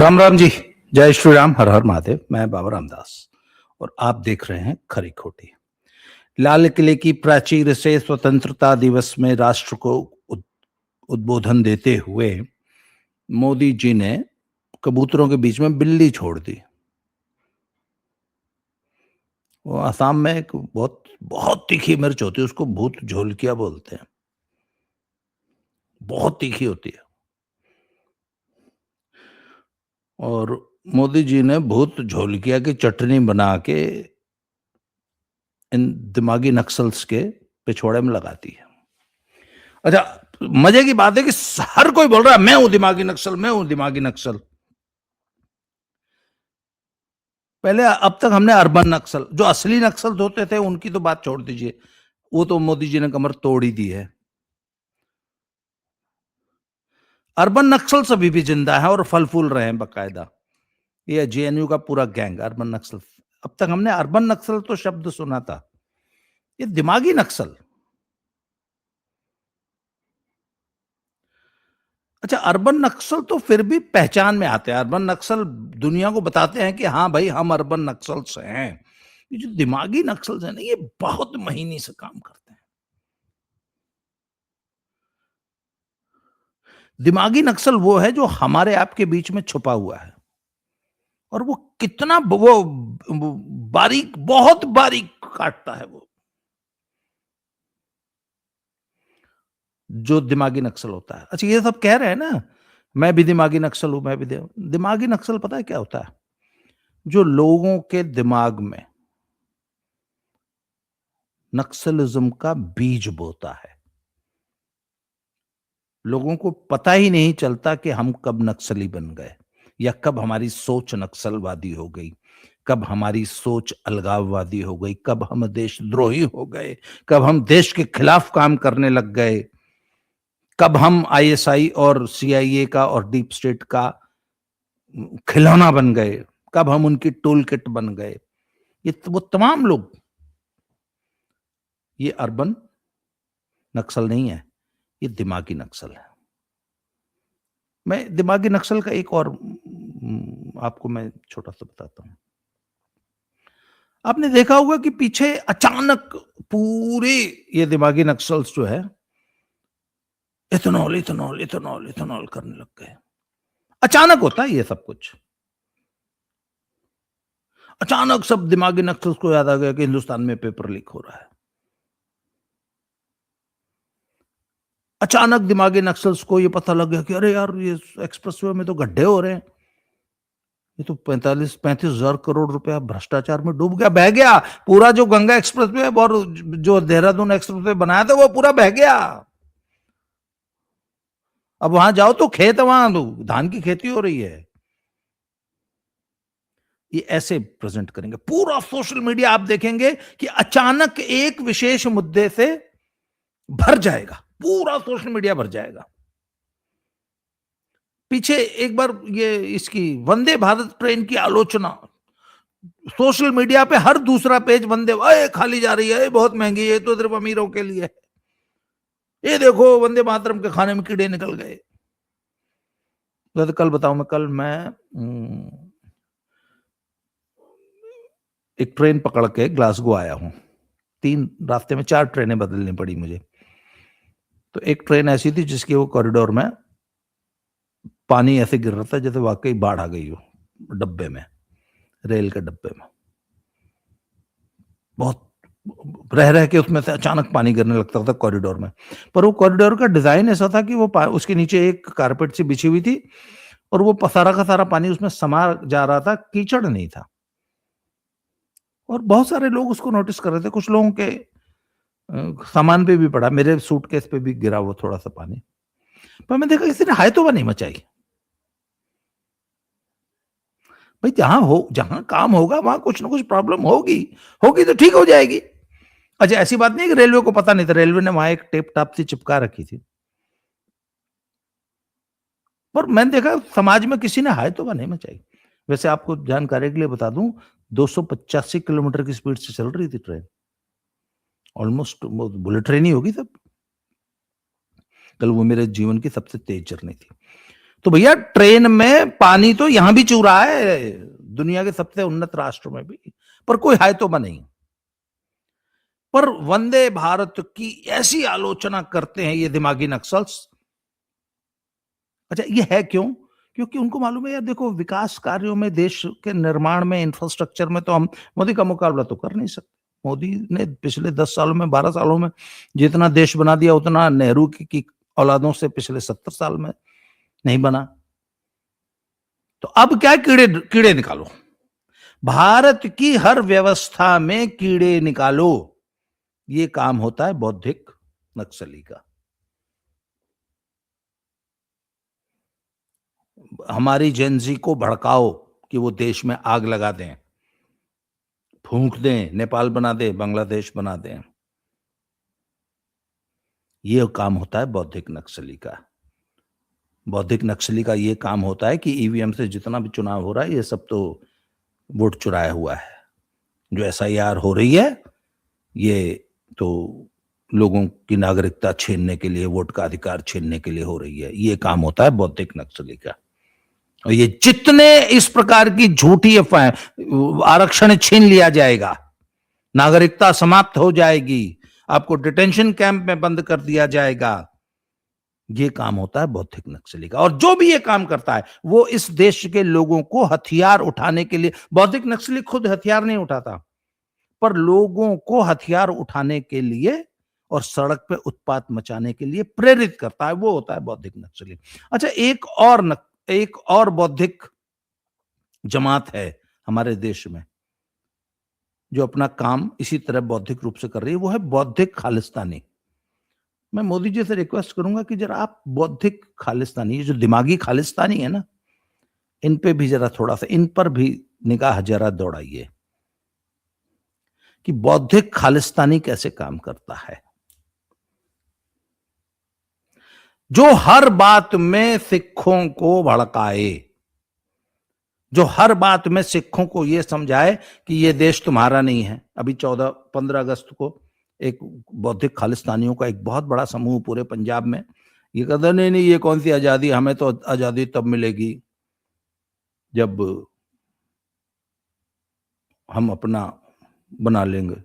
राम राम जी। जय श्री राम। हर हर महादेव। मैं बाबा रामदास और आप देख रहे हैं खरी खोटी। लाल किले की प्राचीर से स्वतंत्रता दिवस में राष्ट्र को उद्बोधन देते हुए मोदी जी ने कबूतरों के बीच में बिल्ली छोड़ दी। वो असम में एक बहुत बहुत तीखी मिर्च होती है, उसको भूत झोलकिया बोलते हैं। बहुत तीखी होती है और मोदी जी ने भूत झोलकिया की चटनी बना के इन दिमागी नक्सल्स के पिछवाड़े में लगाती है। अच्छा, मजे की बात है कि हर कोई बोल रहा है मैं हूं दिमागी नक्सल, मैं हूं दिमागी नक्सल। पहले अब तक हमने अर्बन नक्सल, जो असली नक्सल होते थे उनकी तो बात छोड़ दीजिए, वो तो मोदी जी ने कमर तोड़ ही दी है। अर्बन नक्सल अभी भी जिंदा है और फल फूल रहे हैं बकायदा। ये जेएनयू का पूरा गैंग अर्बन नक्सल। अब तक हमने अर्बन नक्सल तो शब्द सुना था, ये दिमागी नक्सल। अच्छा, अर्बन नक्सल तो फिर भी पहचान में आते हैं। अर्बन नक्सल दुनिया को बताते हैं कि हाँ भाई हम अर्बन नक्सल्स हैं। ये जो दिमागी नक्सल्स हैं ना, ये बहुत महीने से काम करते हैं। दिमागी नक्सल वो है जो हमारे आपके बीच में छुपा हुआ है और वो कितना वो बारीक, बहुत बारीक काटता है वो। जो दिमागी नक्सल होता है। अच्छा, ये सब कह रहे हैं ना मैं भी दिमागी नक्सल हूं, मैं भी दिमागी नक्सल पता है क्या होता है? जो लोगों के दिमाग में नक्सलिज्म का बीज बोता है। लोगों को पता ही नहीं चलता कि हम कब नक्सली बन गए या कब हमारी सोच नक्सलवादी हो गई, कब हमारी सोच अलगाववादी हो गई, कब हम देशद्रोही हो गए, कब हम देश के खिलाफ काम करने लग गए, कब हम आईएसआई और सीआईए का और डीप स्टेट का खिलौना बन गए, कब हम उनकी टूल किट बन गए। वो तमाम लोग, ये अर्बन नक्सल नहीं है, ये दिमागी नक्सल है। मैं दिमागी नक्सल का एक और आपको मैं छोटा सा बताता हूं। आपने देखा होगा कि पीछे अचानक पूरे ये दिमागी नक्सल्स जो है इथेनॉल इथेनॉल इथेनॉल इथेनॉल करने लग गए। अचानक होता है ये सब कुछ। अचानक सब दिमागी नक्सल्स को याद आ गया कि हिंदुस्तान में पेपर लीक हो रहा है। अचानक दिमागी नक्सल्स को ये पता लग गया कि अरे यार, ये एक्सप्रेसवे में तो गड्ढे हो रहे हैं, ये तो 35,000 करोड़ रुपया भ्रष्टाचार में डूब गया, बह गया। पूरा जो गंगा एक्सप्रेसवे और जो देहरादून एक्सप्रेसवे बनाया था वो पूरा बह गया। अब वहां जाओ तो खेत, वहां धान की खेती हो रही है। ये ऐसे प्रेजेंट करेंगे पूरा सोशल मीडिया। आप देखेंगे कि अचानक एक विशेष मुद्दे से भर जाएगा, पूरा सोशल मीडिया भर जाएगा। पीछे एक बार ये इसकी वंदे भारत ट्रेन की आलोचना, सोशल मीडिया पे हर दूसरा पेज वंदे खाली जा रही है, बहुत महंगी है, तो सिर्फ अमीरों के लिए है, ये देखो वंदे मातरम के खाने में कीड़े निकल गए। तो कल बताऊं, मैं एक ट्रेन पकड़ के ग्लासगो आया हूं। रास्ते में 4 ट्रेनें बदलनी पड़ी मुझे। तो एक ट्रेन ऐसी थी जिसके वो कॉरिडोर में पानी ऐसे गिर रहा था जैसे वाकई बाढ़ आ गई हो, डब्बे में, रेल के डब्बे में। बहुत रह रह के उसमें से अचानक पानी गिरने लगता था कॉरिडोर में। पर वो कॉरिडोर का डिजाइन ऐसा था कि वो उसके नीचे एक कारपेट सी बिछी हुई थी और वो सारा का सारा पानी उसमें समा जा रहा था, कीचड़ नहीं था। और बहुत सारे लोग उसको नोटिस कर रहे थे। कुछ लोगों के सामान पे भी पड़ा, मेरे सूटकेस पे भी गिरा वो थोड़ा सा पानी। पर मैं देखा किसी ने हाय तो नहीं मचाई। भाई जहां काम होगा वहां कुछ ना कुछ प्रॉब्लम होगी, होगी तो ठीक हो जाएगी। अच्छा, ऐसी बात नहीं है कि रेलवे को पता नहीं था, रेलवे ने वहां एक टेप टाप सी चिपका रखी थी। पर मैंने देखा समाज में किसी ने हाय तो नहीं मचाई। वैसे आपको जानकारी के लिए बता दूं, 285 किलोमीटर की स्पीड से चल रही थी ट्रेन। ऑलमोस्ट बुलेट ट्रेन ही होगी तब। कल वो मेरे जीवन की सबसे तेज जर्नी थी। तो भैया ट्रेन में पानी तो यहां भी चू रहा है, दुनिया के सबसे उन्नत राष्ट्रों में भी, पर कोई है तो नहीं। पर वंदे भारत की ऐसी आलोचना करते हैं ये दिमागी नक्सल्स। अच्छा, ये है क्यों? क्योंकि उनको मालूम है यार, देखो विकास कार्यों में, देश के निर्माण में, इंफ्रास्ट्रक्चर में तो हम मोदी का मुकाबला तो कर नहीं सकते। मोदी ने पिछले 10 सालों में, 12 सालों में जितना देश बना दिया, उतना नेहरू की औलादों से पिछले 70 साल में नहीं बना। तो अब क्या, कीड़े कीड़े निकालो, भारत की हर व्यवस्था में कीड़े निकालो। ये काम होता है बौद्धिक नक्सली का। हमारी जेनजी को भड़काओ कि वो देश में आग लगा दें, फूंक दें, नेपाल बना दें, बांग्लादेश बना दें। ये काम होता है बौद्धिक नक्सली का। बौद्धिक नक्सली का ये काम होता है कि ईवीएम से जितना भी चुनाव हो रहा है, ये सब तो वोट चुराया हुआ है। जो एसआईआर हो रही है, ये तो लोगों की नागरिकता छीनने के लिए, वोट का अधिकार छीनने के लिए हो रही है। ये काम होता है बौद्धिक नक्सली का। और ये जितने इस प्रकार की झूठी अफवाहें, आरक्षण छीन लिया जाएगा, नागरिकता समाप्त हो जाएगी, आपको डिटेंशन कैंप में बंद कर दिया जाएगा, ये काम होता है बौद्धिक नक्सली का। और जो भी ये काम करता है, वो इस देश के लोगों को हथियार उठाने के लिए, बौद्धिक नक्सली खुद हथियार नहीं उठाता, पर लोगों को हथियार उठाने के लिए और सड़क पे उत्पात मचाने के लिए प्रेरित करता है, वो होता है बौद्धिक नक्सली। अच्छा, एक और बौद्धिक जमात है हमारे देश में जो अपना काम इसी तरह बौद्धिक रूप से कर रही है, वो है बौद्धिक खालिस्तानी। मैं मोदी जी से रिक्वेस्ट करूंगा कि जरा आप बौद्धिक खालिस्तानी, ये जो दिमागी खालिस्तानी है ना, इन पे भी जरा थोड़ा सा, इन पर भी निगाह जरा दौड़ाइए कि बौद्धिक खालिस्तानी कैसे काम करता है। जो हर बात में सिखों को भड़काए, जो हर बात में सिखों को यह समझाए कि यह देश तुम्हारा नहीं है। अभी 15 अगस्त को एक बौद्धिक खालिस्तानियों का एक बहुत बड़ा समूह पूरे पंजाब में ये कहता, नहीं नहीं, ये कौन सी आजादी, हमें तो आजादी तब मिलेगी जब हम अपना बना लेंगे,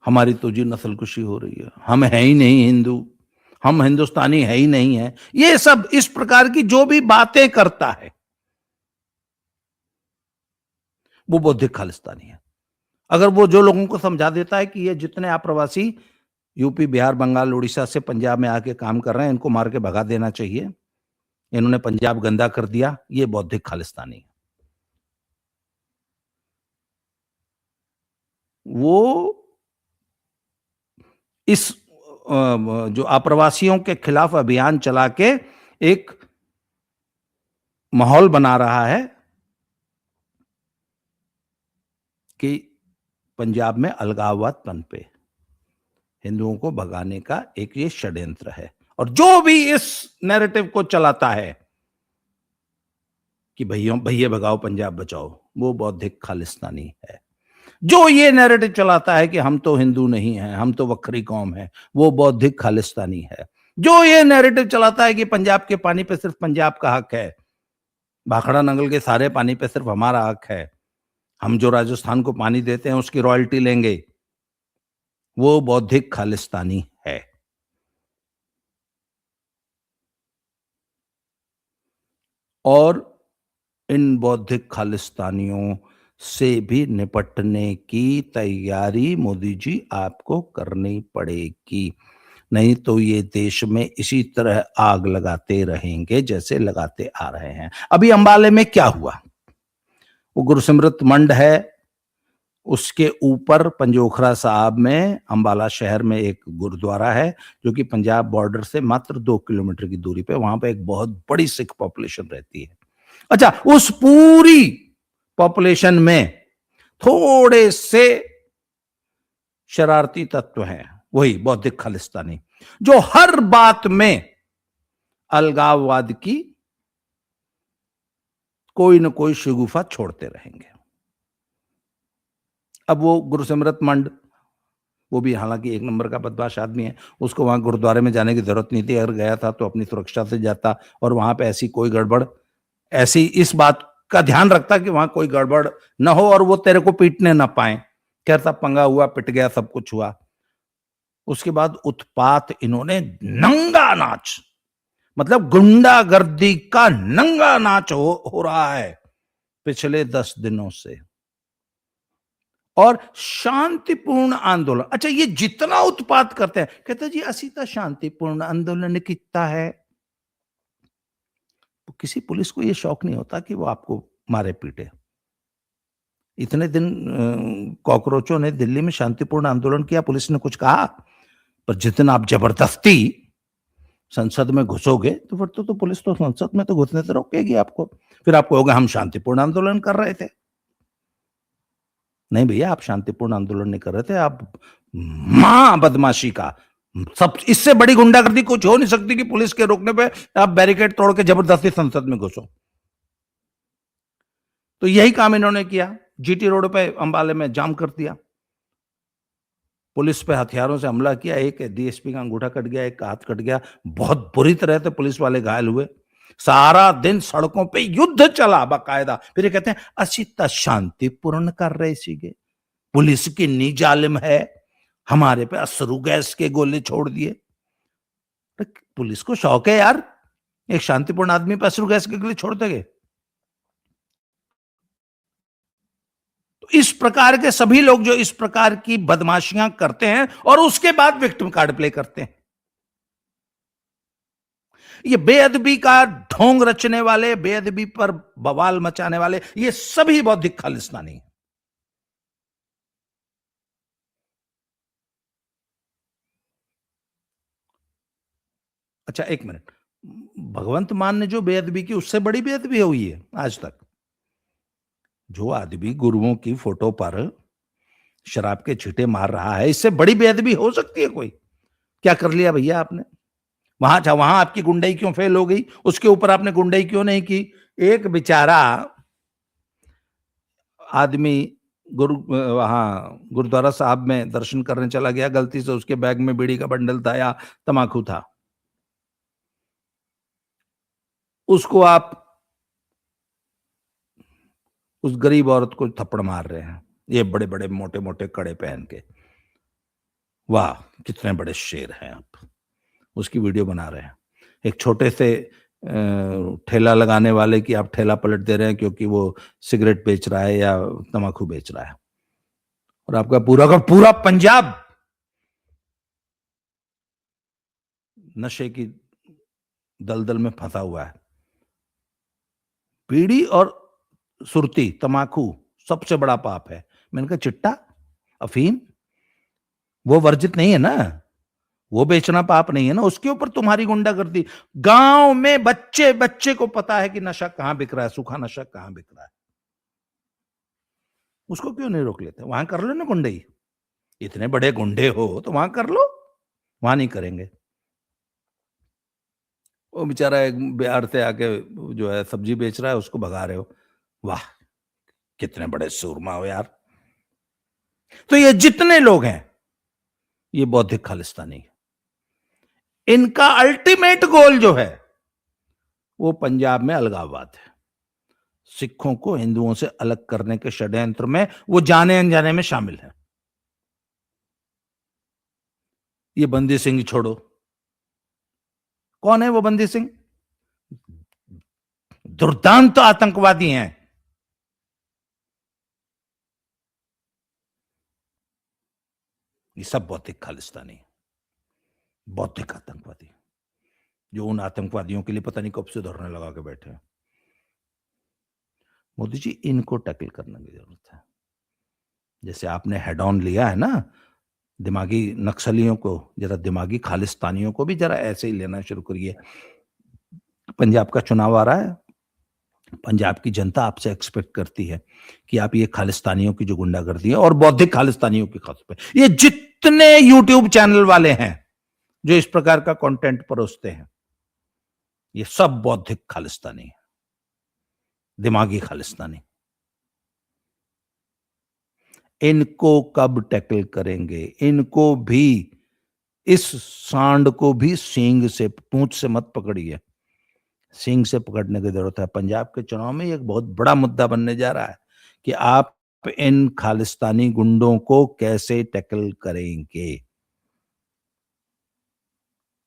हमारी तो जी नस्लकुशी हो रही है, हम है ही नहीं हिंदू, हम हिंदुस्तानी है ही नहीं है। ये सब इस प्रकार की जो भी बातें करता है, वो बौद्धिक खालिस्तानी है। अगर वो जो लोगों को समझा देता है कि ये जितने आप्रवासी यूपी, बिहार, बंगाल, उड़ीसा से पंजाब में आके काम कर रहे हैं, इनको मार के भगा देना चाहिए, इन्होंने पंजाब गंदा कर दिया, ये बौद्धिक खालिस्तानी है। वो इस जो आप्रवासियों के खिलाफ अभियान चला के एक माहौल बना रहा है कि पंजाब में अलगाववाद पनपे, हिंदुओं को भगाने का एक ये षड्यंत्र है। और जो भी इस नैरेटिव को चलाता है कि भैया भगाओ पंजाब बचाओ, वो बौद्धिक खालिस्तानी है। जो ये नैरेटिव चलाता है कि हम तो हिंदू नहीं हैं, हम तो वक्री कौम है, वो बौद्धिक खालिस्तानी है। जो ये नैरेटिव चलाता है कि पंजाब के पानी पे सिर्फ पंजाब का हक है, भाखड़ा नंगल के सारे पानी पे सिर्फ हमारा हक है, हम जो राजस्थान को पानी देते हैं उसकी रॉयल्टी लेंगे, वो बौद्धिक खालिस्तानी है। और इन बौद्धिक खालिस्तानियों से भी निपटने की तैयारी मोदी जी आपको करनी पड़ेगी, नहीं तो ये देश में इसी तरह आग लगाते रहेंगे जैसे लगाते आ रहे हैं। अभी अंबाले में क्या हुआ, वो गुरसिमरत मंड है, उसके ऊपर पंजोखरा साहब में, अंबाला शहर में एक गुरुद्वारा है जो कि पंजाब बॉर्डर से मात्र 2 किलोमीटर की दूरी पे, वहां पे एक बहुत बड़ी सिख पॉपुलेशन रहती है। अच्छा, उस पूरी पॉपुलेशन में थोड़े से शरारती तत्व हैं, वही बौद्धिक खालिस्तानी, जो हर बात में अलगाववाद की कोई न कोई शगुफा छोड़ते रहेंगे। अब वो गुरुसिमरत मंड वो भी हालांकि एक नंबर का बदमाश आदमी है, उसको वहां गुरुद्वारे में जाने की जरूरत नहीं थी, अगर गया था तो अपनी सुरक्षा से जाता और वहां पे ऐसी कोई गड़बड़, ऐसी इस बात का ध्यान रखता कि वहां कोई गड़बड़ न हो और वो तेरे को पीटने ना पाए। खैर सब पंगा हुआ, पिट गया, सब कुछ हुआ। उसके बाद उत्पात, इन्होंने नंगा नाच, मतलब गुंडागर्दी का नंगा नाच हो रहा है पिछले 10 दिनों से, और शांतिपूर्ण आंदोलन। अच्छा, ये जितना उत्पात करते हैं, कहते हैं जी असी तो शांतिपूर्ण आंदोलन कितना है। तो किसी पुलिस को ये शौक नहीं होता कि वो आपको मारे पीटे। इतने दिन कॉकरोचों ने दिल्ली में शांतिपूर्ण आंदोलन किया, पुलिस ने कुछ कहा? पर जितना आप जबरदस्ती संसद में घुसोगे तो फिर तो पुलिस तो संसद में तो घुसने से रोकेगी आपको। फिर आपको होगा हम शांतिपूर्ण आंदोलन कर रहे थे। नहीं भैया, आप शांतिपूर्ण आंदोलन नहीं कर रहे थे, आप मां बदमाशी का, सब इससे बड़ी गुंडागर्दी कुछ हो नहीं सकती कि पुलिस के रोकने पे आप बैरिकेड तोड़ के जबरदस्ती संसद में घुसो। तो यही काम इन्होंने किया, जीटी रोड पे अंबाले में जाम कर दिया, पुलिस पे हथियारों से हमला किया, एक डीएसपी का अंगूठा कट गया, एक का हाथ कट गया, बहुत बुरी तरह से पुलिस वाले घायल हुए। सारा दिन सड़कों पे युद्ध चला बाकायदा। फिर ये कहते हैं असी तो शांतिपूर्ण कर रहे सीगे, पुलिस किन्नी जालिम है, हमारे पे अश्रु गैस के गोले छोड़ दिए। पुलिस को शौक है यार, एक शांतिपूर्ण आदमी पे अश्रु गैस के गोले छोड़ देंगे? तो इस प्रकार के सभी लोग जो इस प्रकार की बदमाशियां करते हैं और उसके बाद विक्टिम कार्ड प्ले करते हैं, ये बेअदबी का ढोंग रचने वाले, बेअदबी पर बवाल मचाने वाले, ये सभी बौद्धिक खालिस्तानी हैं। अच्छा एक मिनट, भगवंत मान ने जो बेअदबी की, उससे बड़ी बेअदबी हुई है आज तक? जो आदमी गुरुओं की फोटो पर शराब के छींटे मार रहा है, इससे बड़ी बेअदबी हो सकती है कोई? क्या कर लिया भैया आपने वहां? अच्छा, वहां आपकी गुंडाई क्यों फेल हो गई, उसके ऊपर आपने गुंडाई क्यों नहीं की? एक बेचारा आदमी गुरु वहां गुरुद्वारा साहब में दर्शन करने चला गया, गलती से उसके बैग में बीड़ी का बंडल था या तमाकू था, उसको आप उस गरीब औरत को थप्पड़ मार रहे हैं, ये बड़े बड़े मोटे मोटे कड़े पहन के। वाह, कितने बड़े शेर हैं आप, उसकी वीडियो बना रहे हैं। एक छोटे से ठेला लगाने वाले की आप ठेला पलट दे रहे हैं क्योंकि वो सिगरेट बेच रहा है या तम्बाकू बेच रहा है, और आपका पूरा का पूरा पंजाब नशे की दलदल में फंसा हुआ है। बीड़ी और सुरती, तम्बाकू सबसे बड़ा पाप है। मैंने कहा चिट्टा, अफीम, वो वर्जित नहीं है ना, वो बेचना पाप नहीं है ना, उसके ऊपर तुम्हारी गुंडागर्दी। गांव में बच्चे बच्चे को पता है कि नशा कहां बिक रहा है, सूखा नशा कहां बिक रहा है, उसको क्यों नहीं रोक लेते? वहां कर लो ना गुंडई, इतने बड़े गुंडे हो तो वहां कर लो, वहां नहीं करेंगे। वो बेचारा एक बिहार से आके जो है सब्जी बेच रहा है, उसको भगा रहे हो। वाह, कितने बड़े सूरमा हो यार। तो ये जितने लोग हैं, ये बौद्धिक खालिस्तानी है। इनका अल्टीमेट गोल जो है वो पंजाब में अलगाववाद है। सिखों को हिंदुओं से अलग करने के षड्यंत्र में वो जाने अनजाने में शामिल है। ये बंदी सिंह छोड़ो, कौन है वो बंदी सिंह? दुर्दांत आतंकवादी हैं। ये सब बौद्धिक खालिस्तानी, बौद्धिक आतंकवादी, जो उन आतंकवादियों के लिए पता नहीं कब से धरने लगा के बैठे हैं। मोदी जी, इनको टैकल करने की जरूरत है। जैसे आपने हेड ऑन लिया है ना दिमागी नक्सलियों को, जरा दिमागी खालिस्तानियों को भी जरा ऐसे ही लेना शुरू करिए। पंजाब का चुनाव आ रहा है, पंजाब की जनता आपसे एक्सपेक्ट करती है कि आप ये खालिस्तानियों की जो गुंडागर्दी है, और बौद्धिक खालिस्तानियों के खास पे ये जितने यूट्यूब चैनल वाले हैं जो इस प्रकार का कंटेंट परोसते हैं, ये सब बौद्धिक खालिस्तानी है, दिमागी खालिस्तानी। इनको कब टैकल करेंगे? इनको भी, इस सांड को भी सींग से, पूंछ से मत पकड़िए, सींग से पकड़ने की जरूरत है। पंजाब के चुनाव में एक बहुत बड़ा मुद्दा बनने जा रहा है कि आप इन खालिस्तानी गुंडों को कैसे टैकल करेंगे।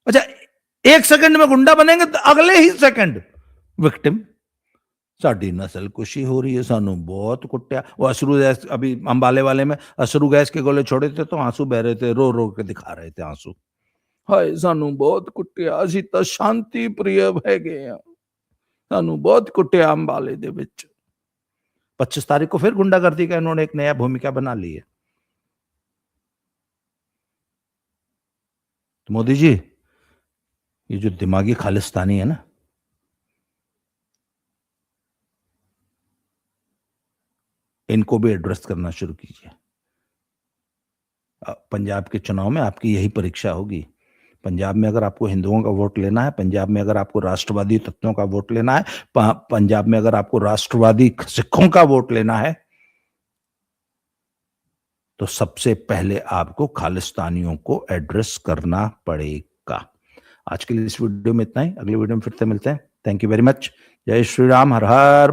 अच्छा, 1 सेकंड में गुंडा बनेंगे तो अगले ही सेकंड विक्टिम। साडी नस्ल कुशी हो रही है, सानू बहुत कुट्टिया। वो अश्रु गैस, अभी अंबाले वाले में अश्रु गैस के गोले छोड़े थे तो आंसू बह रहे थे, रो रो के दिखा रहे थे आंसू। हाय सानू बहुत कुट्टिया, असी तो शांति प्रिय हैगे आ, सानू बहुत कुट्टिया अंबाले दे विच। 25 तारीख को फिर गुंडागर्दी का इन्होंने एक नया भूमिका बना ली है। तो मोदी जी, ये जो दिमागी खालिस्तानी है ना, इनको भी एड्रेस करना शुरू कीजिए। पंजाब के चुनाव में आपकी यही परीक्षा होगी। पंजाब में अगर आपको हिंदुओं का वोट लेना है, पंजाब में अगर आपको राष्ट्रवादी तत्वों का वोट लेना है, पंजाब में अगर आपको राष्ट्रवादी सिखों का वोट लेना है, तो सबसे पहले आपको खालिस्तानियों को एड्रेस करना पड़ेगा। आज के लिए इस वीडियो में इतना ही। अगले वीडियो में फिर से मिलते हैं। Thank you very much. जय श्री राम। हर हर